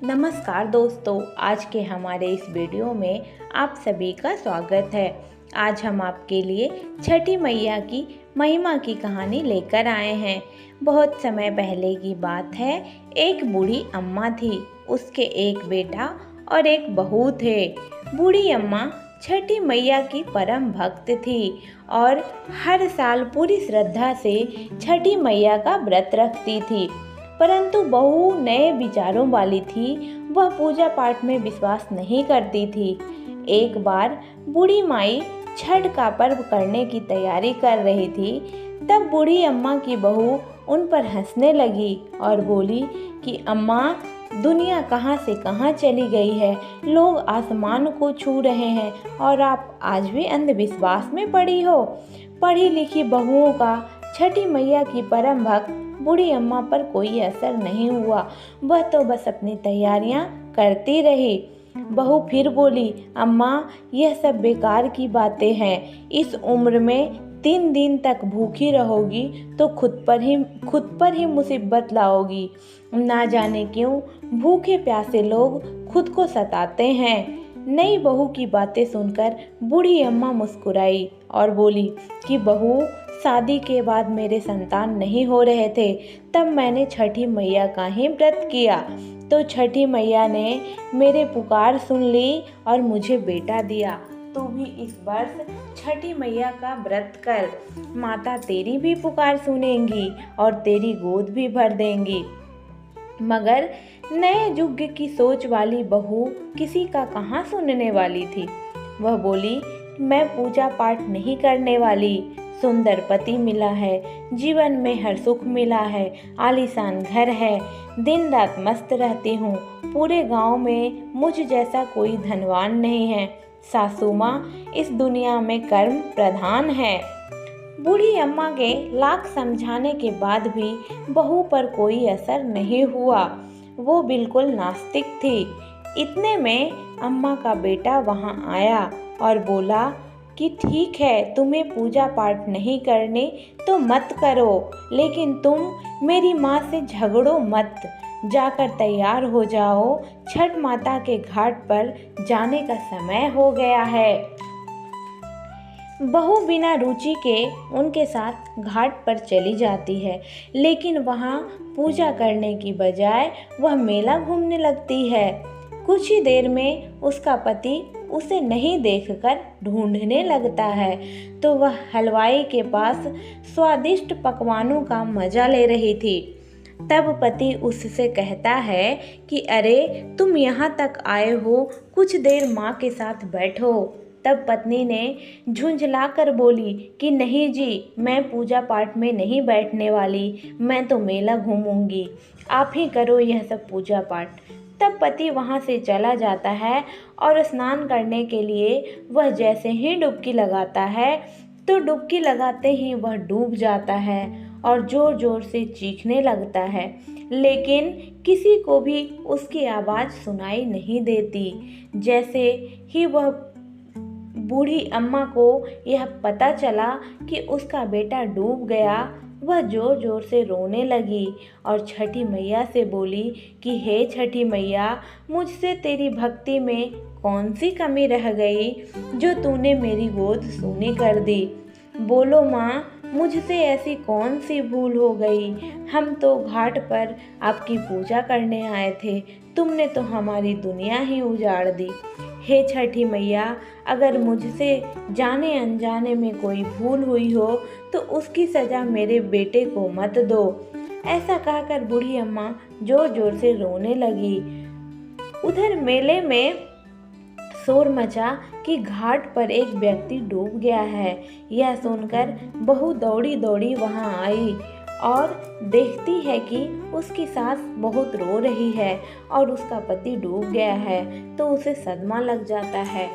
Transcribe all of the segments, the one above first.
नमस्कार दोस्तों, आज के हमारे इस वीडियो में आप सभी का स्वागत है। आज हम आपके लिए छठी मैया की महिमा की कहानी लेकर आए हैं। बहुत समय पहले की बात है। एक बूढ़ी अम्मा थी, उसके एक बेटा और एक बहू थे। बूढ़ी अम्मा छठी मैया की परम भक्त थी और हर साल पूरी श्रद्धा से छठी मैया का व्रत रखती थी। परंतु बहू नए विचारों वाली थी, वह पूजा पाठ में विश्वास नहीं करती थी। एक बार बूढ़ी माई छठ का पर्व करने की तैयारी कर रही थी, तब बूढ़ी अम्मा की बहू उन पर हंसने लगी और बोली कि अम्मा, दुनिया कहाँ से कहाँ चली गई है। लोग आसमान को छू रहे हैं और आप आज भी अंधविश्वास में पड़ी हो। पढ़ी लिखी बहुओं का छठी मैया की परम भक्त बूढ़ी अम्मा पर कोई असर नहीं हुआ। वह तो बस अपनी तैयारियां करती रही। बहू फिर बोली, अम्मा, यह सब बेकार की बातें हैं। इस उम्र में 3 दिन तक भूखी रहोगी तो खुद पर ही मुसीबत लाओगी। ना जाने क्यों भूखे प्यासे लोग खुद को सताते हैं। नई बहू की बातें सुनकर बूढ़ी अम्मा मुस्कुराई और बोली कि बहू, शादी के बाद मेरे संतान नहीं हो रहे थे, तब मैंने छठी मैया का ही व्रत किया, तो छठी मैया ने मेरे पुकार सुन ली और मुझे बेटा दिया। तू भी इस वर्ष छठी मैया का व्रत कर, माता तेरी भी पुकार सुनेंगी और तेरी गोद भी भर देंगी। मगर नए युग की सोच वाली बहू किसी का कहाँ सुनने वाली थी। वह बोली, मैं पूजा पाठ नहीं करने वाली। सुंदर पति मिला है, जीवन में हर सुख मिला है, आलीशान घर है, दिन रात मस्त रहती हूँ। पूरे गांव में मुझ जैसा कोई धनवान नहीं है। सासू माँ इस दुनिया में कर्म प्रधान है। बूढ़ी अम्मा के लाख समझाने के बाद भी बहू पर कोई असर नहीं हुआ। वो बिल्कुल नास्तिक थी। इतने में अम्मा का बेटा वहाँ आया और बोला कि ठीक है, तुम्हें पूजा पाठ नहीं करनी तो मत करो, लेकिन तुम मेरी माँ से झगड़ो मत। जाकर तैयार हो जाओ, छठ माता के घाट पर जाने का समय हो गया है। बहू बिना रुचि के उनके साथ घाट पर चली जाती है, लेकिन वहाँ पूजा करने की बजाय वह मेला घूमने लगती है। कुछ ही देर में उसका पति उसे नहीं देखकर ढूंढने लगता है, तो वह हलवाई के पास स्वादिष्ट पकवानों का मजा ले रही थी। तब पति उससे कहता है कि अरे, तुम यहाँ तक आए हो, कुछ देर माँ के साथ बैठो। तब पत्नी ने झुंझलाकर बोली कि नहीं जी, मैं पूजा पाठ में नहीं बैठने वाली, मैं तो मेला घूमूंगी, आप ही करो यह सब पूजा पाठ। तब पति वहाँ से चला जाता है और स्नान करने के लिए वह जैसे ही डुबकी लगाता है, तो डुबकी लगाते ही वह डूब जाता है और ज़ोर ज़ोर से चीखने लगता है, लेकिन किसी को भी उसकी आवाज़ सुनाई नहीं देती। जैसे ही वह बूढ़ी अम्मा को यह पता चला कि उसका बेटा डूब गया, वह जोर जोर से रोने लगी और छठी मैया से बोली कि हे छठी मैया, मुझसे तेरी भक्ति में कौन सी कमी रह गई जो तूने मेरी गोद सूनी कर दी। बोलो माँ, मुझसे ऐसी कौन सी भूल हो गई। हम तो घाट पर आपकी पूजा करने आए थे, तुमने तो हमारी दुनिया ही उजाड़ दी। हे छठी मैया, अगर मुझसे जाने अनजाने में कोई भूल हुई हो तो उसकी सज़ा मेरे बेटे को मत दो। ऐसा कहकर बूढ़ी अम्मा जोर जोर से रोने लगी। उधर मेले में शोर मचा कि घाट पर एक व्यक्ति डूब गया है। यह सुनकर बहू दौड़ी दौड़ी वहां आई और देखती है कि उसकी सास बहुत रो रही है और उसका पति डूब गया है, तो उसे सदमा लग जाता है।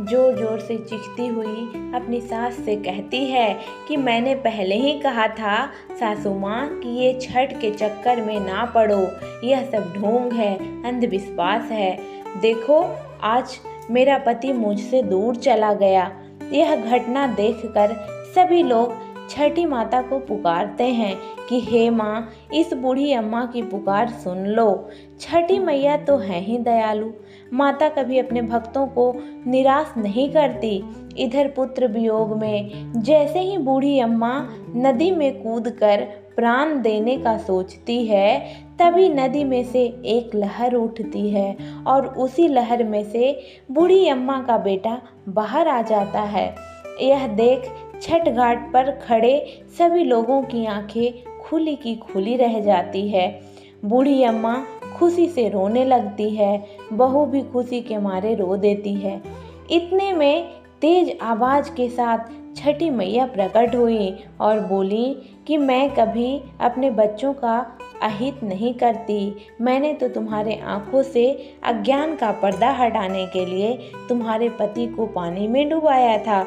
जोर जोर से चीखती हुई अपनी सास से कहती है कि मैंने पहले ही कहा था सासू माँ कि ये छठ के चक्कर में ना पड़ो, यह सब ढोंग है, अंधविश्वास है। देखो, आज मेरा पति मुझसे दूर चला गया। यह घटना देखकर सभी लोग छठी माता को पुकारते हैं कि हे माँ, इस बूढ़ी अम्मा की पुकार सुन लो। छठी मैया तो है ही दयालु। माता कभी अपने भक्तों को निराश नहीं करती। इधर पुत्र वियोग में जैसे ही बूढ़ी अम्मा नदी में कूदकर प्राण देने का सोचती है, तभी नदी में से एक लहर उठती है और उसी लहर में से बूढ़ी अम्मा का बेटा बाहर आ जाता है। यह देख छठ घाट पर खड़े सभी लोगों की आंखें खुली की खुली रह जाती है। बूढ़ी अम्मा खुशी से रोने लगती है, बहू भी खुशी के मारे रो देती है। इतने में तेज आवाज के साथ छठी मैया प्रकट हुई और बोली कि मैं कभी अपने बच्चों का अहित नहीं करती। मैंने तो तुम्हारे आंखों से अज्ञान का पर्दा हटाने के लिए तुम्हारे पति को पानी में डुबाया था।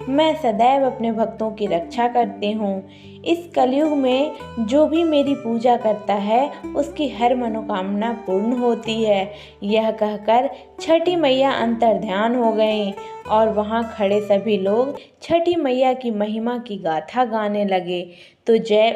मैं सदैव अपने भक्तों की रक्षा करती हूँ। इस कलयुग में जो भी मेरी पूजा करता है उसकी हर मनोकामना पूर्ण होती है। यह कहकर छठी मैया अंतर्ध्यान हो गईं और वहाँ खड़े सभी लोग छठी मैया की महिमा की गाथा गाने लगे। तो जय